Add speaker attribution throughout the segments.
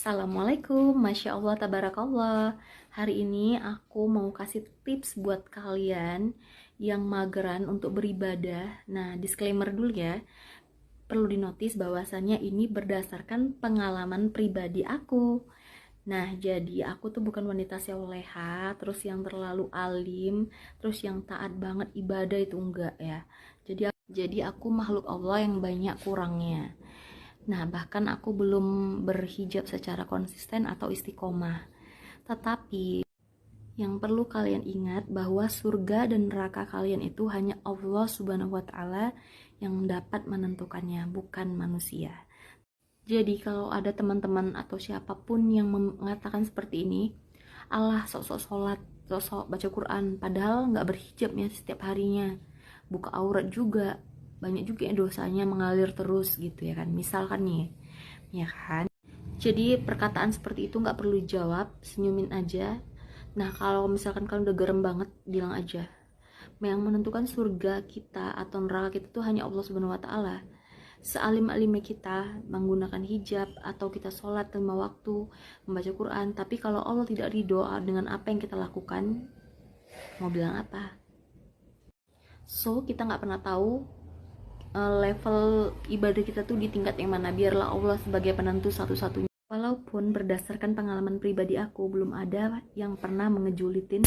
Speaker 1: Assalamualaikum, Masya Allah, Tabarakallah. Hari ini aku mau kasih tips buat kalian yang mageran untuk beribadah. Nah, disclaimer dulu ya. Perlu dinotis bahwasannya ini berdasarkan pengalaman pribadi aku. Nah, jadi aku tuh bukan wanita soleha, terus yang terlalu alim, terus yang taat banget ibadah itu enggak ya. Jadi aku makhluk Allah yang banyak kurangnya. Nah, bahkan aku belum berhijab secara konsisten atau istiqomah. Tetapi yang perlu kalian ingat bahwa surga dan neraka kalian itu hanya Allah Subhanahu wa taala yang dapat menentukannya, bukan manusia. Jadi kalau ada teman-teman atau siapapun yang mengatakan seperti ini, Allah sok-sok sholat, sok-sok baca Quran, padahal nggak berhijab ya setiap harinya, buka aurat juga, banyak juga ya dosanya mengalir terus gitu ya kan, misalkan nih, ya kan. Jadi perkataan seperti itu nggak perlu dijawab, senyumin aja. Nah kalau misalkan kalian udah gerem banget, bilang aja, yang menentukan surga kita atau neraka kita tuh hanya Allah Subhanahu wa taala. Sealim-alimnya kita menggunakan hijab atau kita sholat 5 waktu, membaca Quran, tapi kalau Allah tidak ridho dengan apa yang kita lakukan, mau bilang apa? So kita nggak pernah tahu level ibadah kita tuh di tingkat yang mana. Biarlah Allah sebagai penentu satu-satunya. Walaupun berdasarkan pengalaman pribadi aku, belum ada yang pernah mengejulitin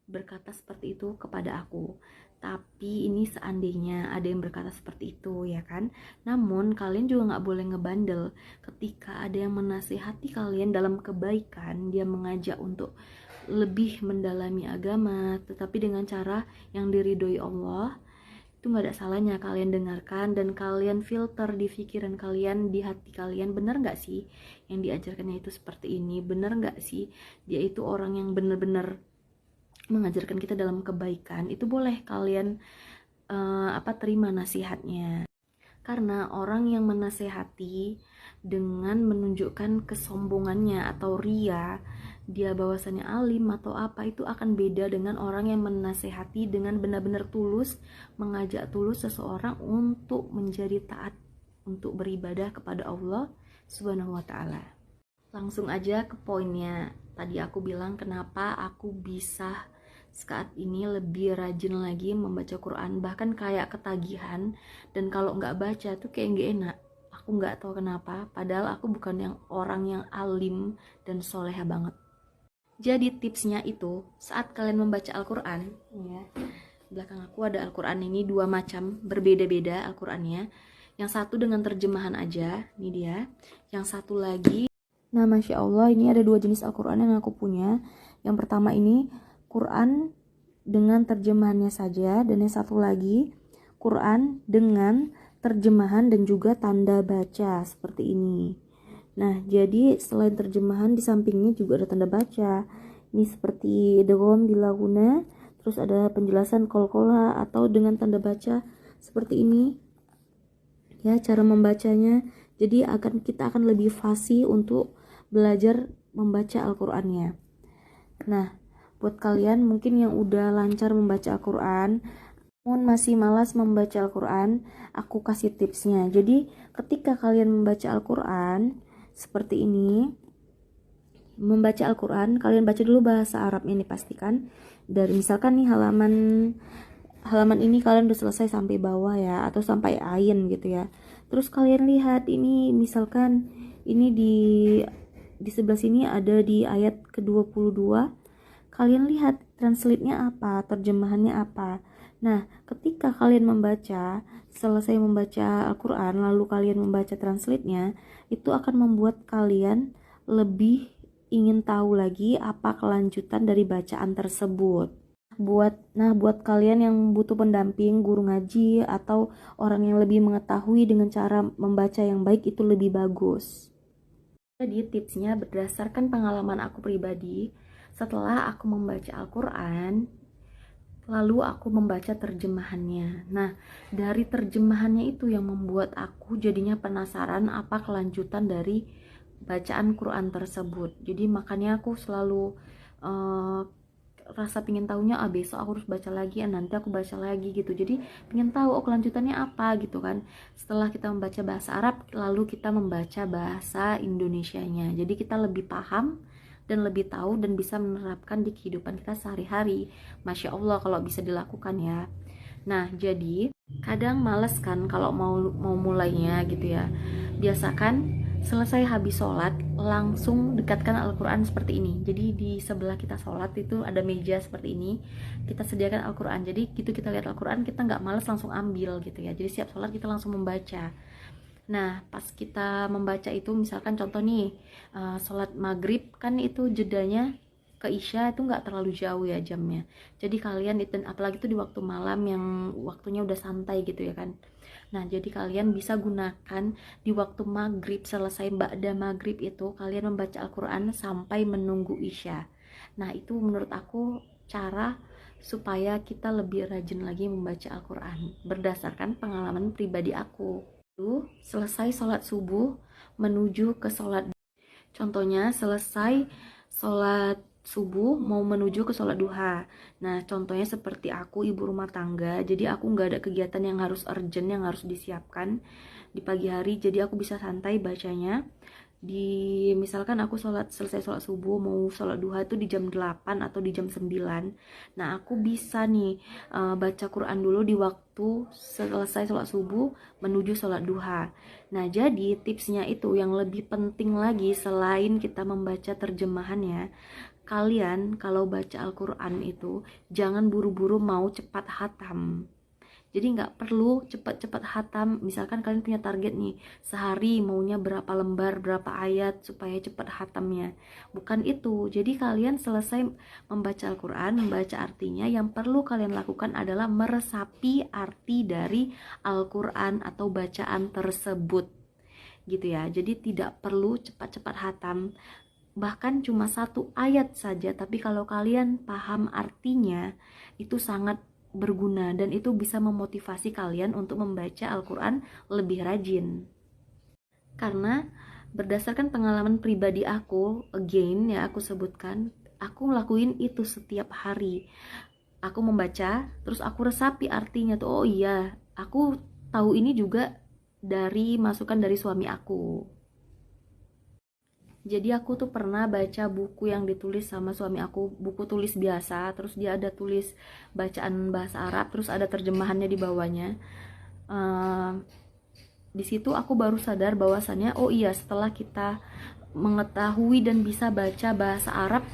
Speaker 1: berkata seperti itu kepada aku. Tapi ini seandainya ada yang berkata seperti itu, ya kan. Namun kalian juga gak boleh ngebandel. Ketika ada yang menasihati kalian dalam kebaikan, dia mengajak untuk lebih mendalami agama, tetapi dengan cara yang diridhoi Allah, itu nggak ada salahnya kalian dengarkan dan kalian filter di pikiran kalian, di hati kalian, bener nggak sih yang diajarkannya itu seperti ini, bener nggak sih dia itu orang yang bener-bener mengajarkan kita dalam kebaikan. Itu boleh kalian terima nasihatnya. Karena orang yang menasehati dengan menunjukkan kesombongannya atau ria, dia bahwasannya alim atau apa, itu akan beda dengan orang yang menasehati dengan benar-benar tulus, mengajak tulus seseorang untuk menjadi taat, untuk beribadah kepada Allah Subhanahu wa taala. Langsung aja ke poinnya. Tadi aku bilang kenapa aku bisa saat ini lebih rajin lagi membaca Quran, bahkan kayak ketagihan, dan kalau nggak baca tuh kayak nggak enak. Aku nggak tahu kenapa, padahal aku bukan yang orang yang alim dan soleha banget. Jadi tipsnya itu, saat kalian membaca Al-Quran, ya, belakang aku ada Al-Quran ini 2 macam, berbeda-beda Al-Qurannya. Yang satu dengan terjemahan aja, ini dia. Yang satu lagi, nah Masya Allah, ini ada 2 jenis Al-Quran yang aku punya. Yang pertama ini Quran dengan terjemahannya saja, dan yang satu lagi Quran dengan terjemahan dan juga tanda baca seperti ini. Nah, jadi selain terjemahan di sampingnya juga ada tanda baca. Ini seperti idgham bilaguna, terus ada penjelasan qalqalah atau dengan tanda baca seperti ini. Ya, cara membacanya. Jadi kita akan lebih fasih untuk belajar membaca Al-Qur'annya. Nah, buat kalian mungkin yang udah lancar membaca Al-Quran namun masih malas membaca Al-Quran, aku kasih tipsnya. Jadi ketika kalian membaca Al-Quran seperti ini, membaca Al-Quran, kalian baca dulu bahasa Arabnya, ini pastikan. Dari misalkan nih halaman ini kalian udah selesai sampai bawah ya, atau sampai ain gitu ya. Terus kalian lihat ini, misalkan ini di sebelah sini ada di ayat ke-22. Kalian lihat translate-nya apa, terjemahannya apa. Nah, ketika kalian selesai membaca Al-Quran, lalu kalian membaca translate-nya, itu akan membuat kalian lebih ingin tahu lagi apa kelanjutan dari bacaan tersebut. Buat kalian yang butuh pendamping, guru ngaji, atau orang yang lebih mengetahui dengan cara membaca yang baik, itu lebih bagus. Jadi tipsnya berdasarkan pengalaman aku pribadi. Setelah aku membaca Al-Quran, lalu aku membaca terjemahannya. Nah, dari terjemahannya itu yang membuat aku jadinya penasaran apa kelanjutan dari bacaan Quran tersebut. Jadi makanya aku selalu rasa pingin tahunya, besok aku harus baca lagi, nanti aku baca lagi gitu. Jadi pingin tahu kelanjutannya apa gitu kan. Setelah kita membaca bahasa Arab, lalu kita membaca bahasa Indonesianya. Jadi kita lebih paham dan lebih tahu dan bisa menerapkan di kehidupan kita sehari-hari. Masya Allah kalau bisa dilakukan ya. Nah, jadi kadang males kan kalau mau mulainya gitu ya. Biasakan selesai habis sholat langsung dekatkan Al-Quran seperti ini. Jadi di sebelah kita sholat itu ada meja seperti ini, kita sediakan Al-Quran. Jadi gitu kita lihat Al-Quran, kita nggak males langsung ambil gitu ya. Jadi siap sholat kita langsung membaca. Nah, pas kita membaca itu, misalkan contoh nih, sholat maghrib kan itu jedanya ke Isya itu nggak terlalu jauh ya jamnya. Jadi kalian itu, apalagi itu di waktu malam yang waktunya udah santai gitu ya kan. Nah, jadi kalian bisa gunakan di waktu maghrib, selesai ba'da maghrib itu kalian membaca Al-Quran sampai menunggu Isya. Nah, itu menurut aku cara supaya kita lebih rajin lagi membaca Al-Quran berdasarkan pengalaman pribadi aku. Selesai sholat subuh menuju ke sholat, contohnya selesai sholat subuh mau menuju ke sholat duha. Nah, contohnya seperti aku ibu rumah tangga, jadi aku nggak ada kegiatan yang harus urgent, yang harus disiapkan di pagi hari, jadi aku bisa santai bacanya. Misalkan aku selesai sholat subuh mau sholat duha itu di jam 8 atau di jam 9. Nah, aku bisa nih baca Quran dulu di waktu selesai sholat subuh menuju sholat duha. Nah, jadi tipsnya itu yang lebih penting lagi selain kita membaca terjemahannya, kalian kalau baca Al-Quran itu jangan buru-buru mau cepat hatam. Jadi nggak perlu cepat-cepat hatam. Misalkan kalian punya target nih, sehari maunya berapa lembar, berapa ayat supaya cepat hatamnya. Bukan itu. Jadi kalian selesai membaca Al-Quran, membaca artinya, yang perlu kalian lakukan adalah meresapi arti dari Al-Quran atau bacaan tersebut. Gitu ya. Jadi tidak perlu cepat-cepat hatam. Bahkan cuma satu ayat saja, tapi kalau kalian paham artinya, itu sangat berguna dan itu bisa memotivasi kalian untuk membaca Al-Quran lebih rajin. Karena berdasarkan pengalaman pribadi aku, again ya aku sebutkan, aku ngelakuin itu setiap hari. Aku membaca, terus aku resapi artinya tuh, oh iya, aku tahu ini juga dari masukan dari suami aku. Jadi aku tuh pernah baca buku yang ditulis sama suami aku, buku tulis biasa, terus dia ada tulis bacaan bahasa Arab, terus ada terjemahannya di bawahnya. Di situ aku baru sadar bahwasannya, oh iya, setelah kita mengetahui dan bisa baca bahasa Arab,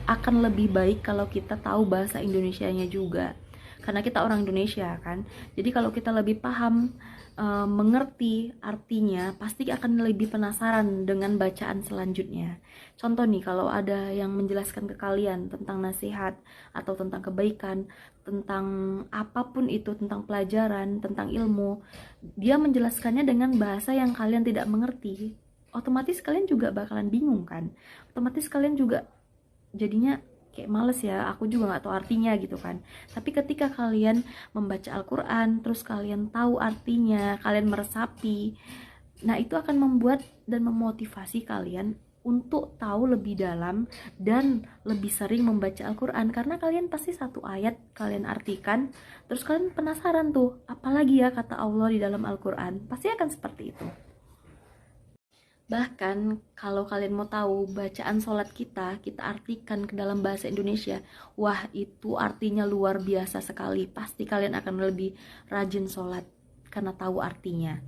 Speaker 1: akan lebih baik kalau kita tahu bahasa Indonesianya juga. Karena kita orang Indonesia kan. Jadi kalau kita lebih paham, mengerti artinya, pasti akan lebih penasaran dengan bacaan selanjutnya. Contoh nih, kalau ada yang menjelaskan ke kalian tentang nasihat atau tentang kebaikan, tentang apapun itu, tentang pelajaran, tentang ilmu, dia menjelaskannya dengan bahasa yang kalian tidak mengerti, otomatis kalian juga bakalan bingung kan. Otomatis kalian juga jadinya kayak males ya, aku juga nggak tahu artinya gitu kan. Tapi ketika kalian membaca Al-Quran, terus kalian tahu artinya, kalian meresapi, nah itu akan membuat dan memotivasi kalian untuk tahu lebih dalam dan lebih sering membaca Al-Quran. Karena kalian pasti satu ayat kalian artikan, terus kalian penasaran tuh, apalagi ya kata Allah di dalam Al-Quran. Pasti akan seperti itu. Bahkan kalau kalian mau tahu bacaan sholat kita artikan ke dalam bahasa Indonesia, wah itu artinya luar biasa sekali. Pasti kalian akan lebih rajin sholat karena tahu artinya.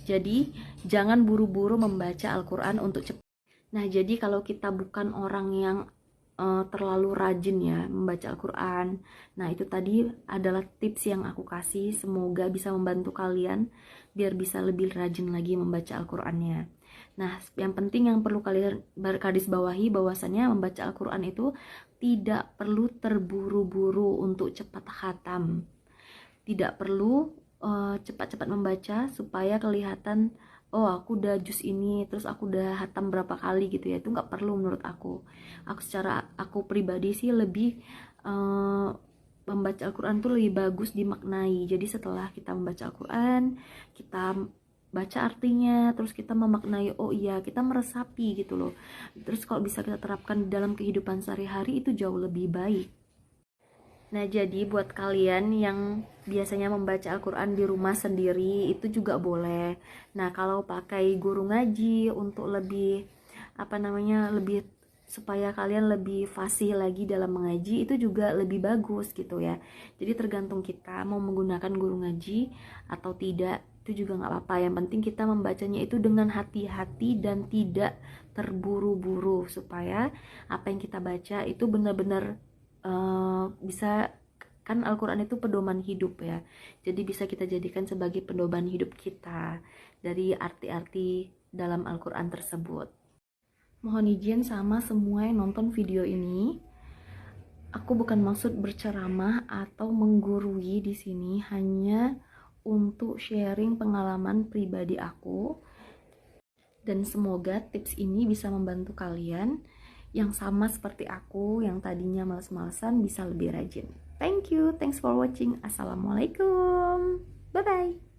Speaker 1: Jadi jangan buru-buru membaca Al-Quran untuk cepat. Nah, jadi kalau kita bukan orang yang terlalu rajin ya membaca Al-Quran, nah itu tadi adalah tips yang aku kasih, semoga bisa membantu kalian biar bisa lebih rajin lagi membaca Al-Qurannya. Nah, yang penting yang perlu kalian garis bawahi bahwasannya membaca Al-Quran itu tidak perlu terburu-buru untuk cepat khatam. Tidak perlu cepat-cepat membaca supaya kelihatan, oh aku udah juz ini, terus aku udah hatam berapa kali gitu ya. Itu nggak perlu menurut aku. Aku pribadi sih lebih membaca Al-Quran tuh lebih bagus dimaknai. Jadi setelah kita membaca Al-Quran, kita baca artinya, terus kita memaknai, oh iya, kita meresapi gitu loh. Terus kalau bisa kita terapkan dalam kehidupan sehari-hari itu jauh lebih baik. Nah, jadi buat kalian yang biasanya membaca Al-Quran di rumah sendiri, itu juga boleh. Nah, kalau pakai guru ngaji untuk lebih, lebih supaya kalian lebih fasih lagi dalam mengaji, itu juga lebih bagus gitu ya. Jadi tergantung kita mau menggunakan guru ngaji atau tidak, itu juga nggak apa-apa. Yang penting kita membacanya itu dengan hati-hati dan tidak terburu-buru, supaya apa yang kita baca itu benar-benar bisa, kan Al-Quran itu pedoman hidup ya, jadi bisa kita jadikan sebagai pedoman hidup kita dari arti-arti dalam Al-Quran tersebut. Mohon izin sama semua yang nonton video ini, aku bukan maksud berceramah atau menggurui di sini, hanya untuk sharing pengalaman pribadi aku, dan semoga tips ini bisa membantu kalian yang sama seperti aku yang tadinya males-malesan bisa lebih rajin. Thank you, thanks for watching. Assalamualaikum, bye bye.